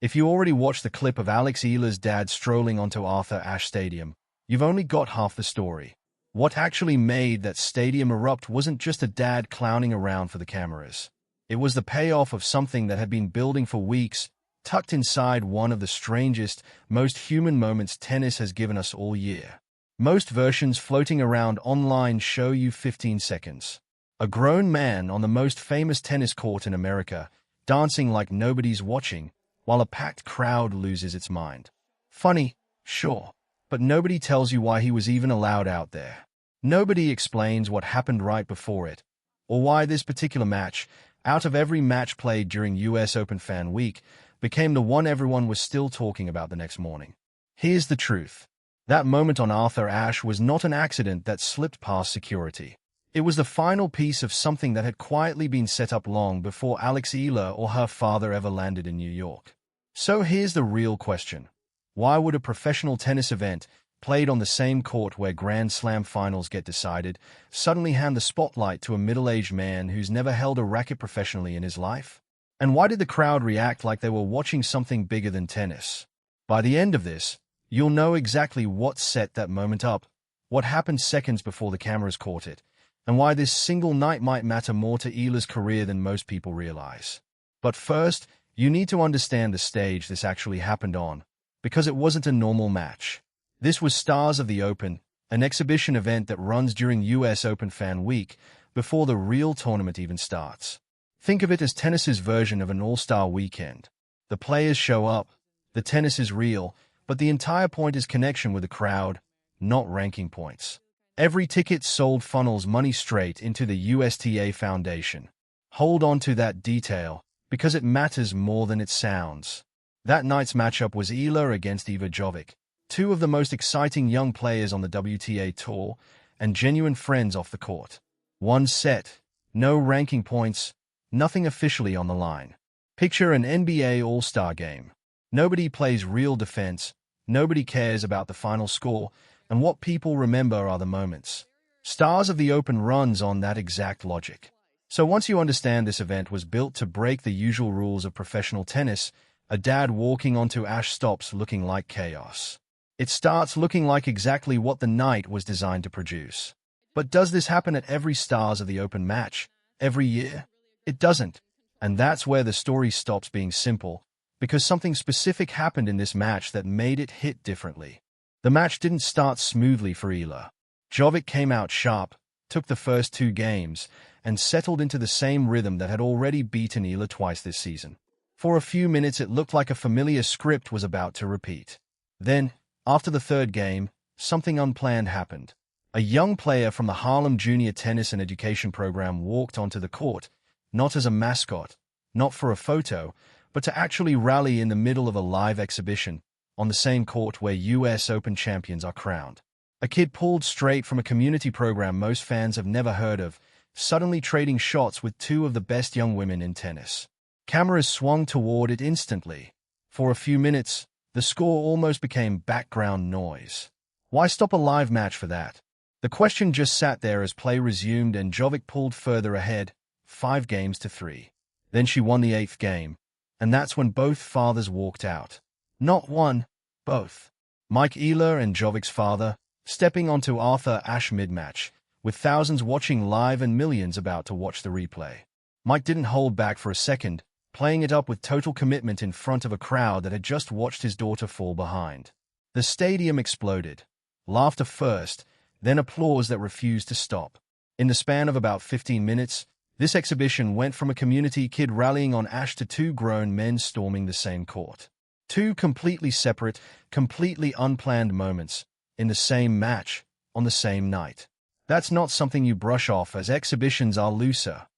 If you already watched the clip of Alex Eala's dad strolling onto Arthur Ashe Stadium, you've only got half the story. What actually made that stadium erupt wasn't just a dad clowning around for the cameras. It was the payoff of something that had been building for weeks, tucked inside one of the strangest, most human moments tennis has given us all year. Most versions floating around online show you 15 seconds. A grown man on the most famous tennis court in America, dancing like nobody's watching, while a packed crowd loses its mind. Funny, sure, but nobody tells you why he was even allowed out there. Nobody explains what happened right before it, or why this particular match, out of every match played during US Open Fan Week, became the one everyone was still talking about the next morning. Here's the truth. That moment on Arthur Ashe was not an accident that slipped past security. It was the final piece of something that had quietly been set up long before Alex Eala or her father ever landed in New York. So here's the real question. Why would a professional tennis event, played on the same court where Grand Slam finals get decided, suddenly hand the spotlight to a middle-aged man who's never held a racket professionally in his life? And why did the crowd react like they were watching something bigger than tennis? By the end of this, you'll know exactly what set that moment up, what happened seconds before the cameras caught it, and why this single night might matter more to Eala's career than most people realize. But first, you need to understand the stage this actually happened on, because it wasn't a normal match. This was Stars of the Open, an exhibition event that runs during US Open Fan Week, before the real tournament even starts. Think of it as tennis's version of an all-star weekend. The players show up, the tennis is real, but the entire point is connection with the crowd, not ranking points. Every ticket sold funnels money straight into the USTA Foundation. Hold on to that detail, because it matters more than it sounds. That night's matchup was Eala against Iva Jovic, two of the most exciting young players on the WTA Tour, and genuine friends off the court. One set, no ranking points, nothing officially on the line. Picture an NBA All-Star game. Nobody plays real defense, nobody cares about the final score, and what people remember are the moments. Stars of the Open runs on that exact logic. So once you understand this event was built to break the usual rules of professional tennis, a dad walking onto Ashe stops looking like chaos. It starts looking like exactly what the night was designed to produce. But does this happen at every Stars of the Open match, every year? It doesn't. And that's where the story stops being simple, because something specific happened in this match that made it hit differently. The match didn't start smoothly for Eala. Jovic came out sharp, took the first two games, and settled into the same rhythm that had already beaten Eala twice this season. For a few minutes it looked like a familiar script was about to repeat. Then, after the third game, something unplanned happened. A young player from the Harlem Junior Tennis and Education program walked onto the court, not as a mascot, not for a photo, but to actually rally in the middle of a live exhibition, on the same court where US Open champions are crowned. A kid pulled straight from a community program most fans have never heard of, suddenly trading shots with two of the best young women in tennis. Cameras swung toward it instantly. For a few minutes, the score almost became background noise. Why stop a live match for that? The question just sat there as play resumed and Jovic pulled further ahead, 5-3. Then she won the 8th game, and that's when both fathers walked out. Not one, both. Mike Eala and Jovic's father, stepping onto Arthur Ashe mid-match, with thousands watching live and millions about to watch the replay. Mike didn't hold back for a second, playing it up with total commitment in front of a crowd that had just watched his daughter fall behind. The stadium exploded. Laughter first, then applause that refused to stop. In the span of about 15 minutes, this exhibition went from a community kid rallying on Ashe to two grown men storming the same court. Two completely separate, completely unplanned moments, in the same match, on the same night. That's not something you brush off as exhibitions are looser.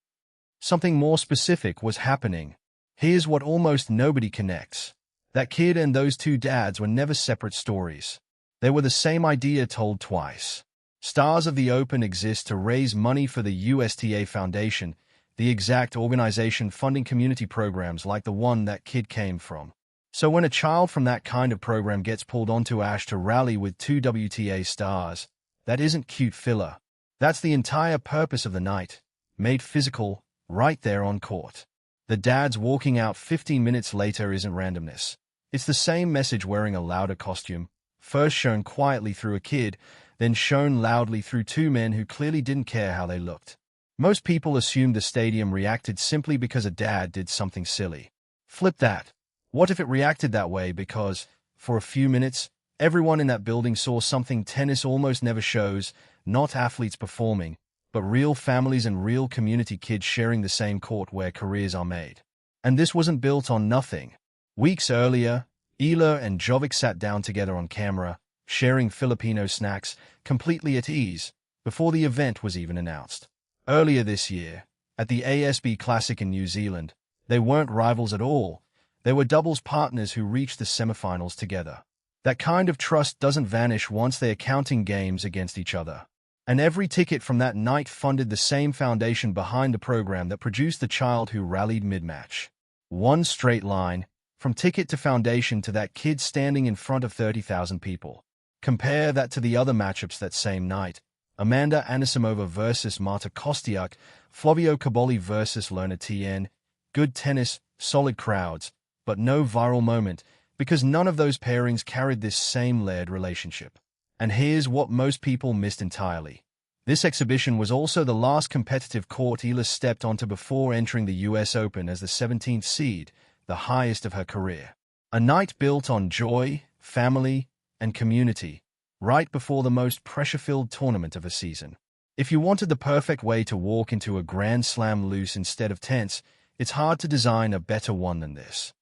Something more specific was happening. Here's what almost nobody connects. That kid and those two dads were never separate stories. They were the same idea told twice. Stars of the Open exist to raise money for the USTA Foundation, the exact organization funding community programs like the one that kid came from. So when a child from that kind of program gets pulled onto Ashe to rally with two WTA stars, that isn't cute filler. That's the entire purpose of the night, made physical, right there on court. The dads walking out 15 minutes later isn't randomness. It's the same message wearing a louder costume, first shown quietly through a kid, then shown loudly through two men who clearly didn't care how they looked. Most people assumed the stadium reacted simply because a dad did something silly. Flip that. What if it reacted that way because, for a few minutes, everyone in that building saw something tennis almost never shows, not athletes performing, but real families and real community kids sharing the same court where careers are made. And this wasn't built on nothing. Weeks earlier, Eala and Jovic sat down together on camera, sharing Filipino snacks, completely at ease, before the event was even announced. Earlier this year, at the ASB Classic in New Zealand, they weren't rivals at all. They were doubles partners who reached the semifinals together. That kind of trust doesn't vanish once they are counting games against each other. And every ticket from that night funded the same foundation behind the program that produced the child who rallied mid-match. One straight line, from ticket to foundation to that kid standing in front of 30,000 people. Compare that to the other matchups that same night. Amanda Anisimova versus Marta Kostiuk, Flavio Caboli versus Lerna Tien. Good tennis, solid crowds, but no viral moment, because none of those pairings carried this same layered relationship. And here's what most people missed entirely. This exhibition was also the last competitive court Eala stepped onto before entering the US Open as the 17th seed, the highest of her career. A night built on joy, family, and community, right before the most pressure-filled tournament of a season. If you wanted the perfect way to walk into a Grand Slam loose instead of tense, it's hard to design a better one than this.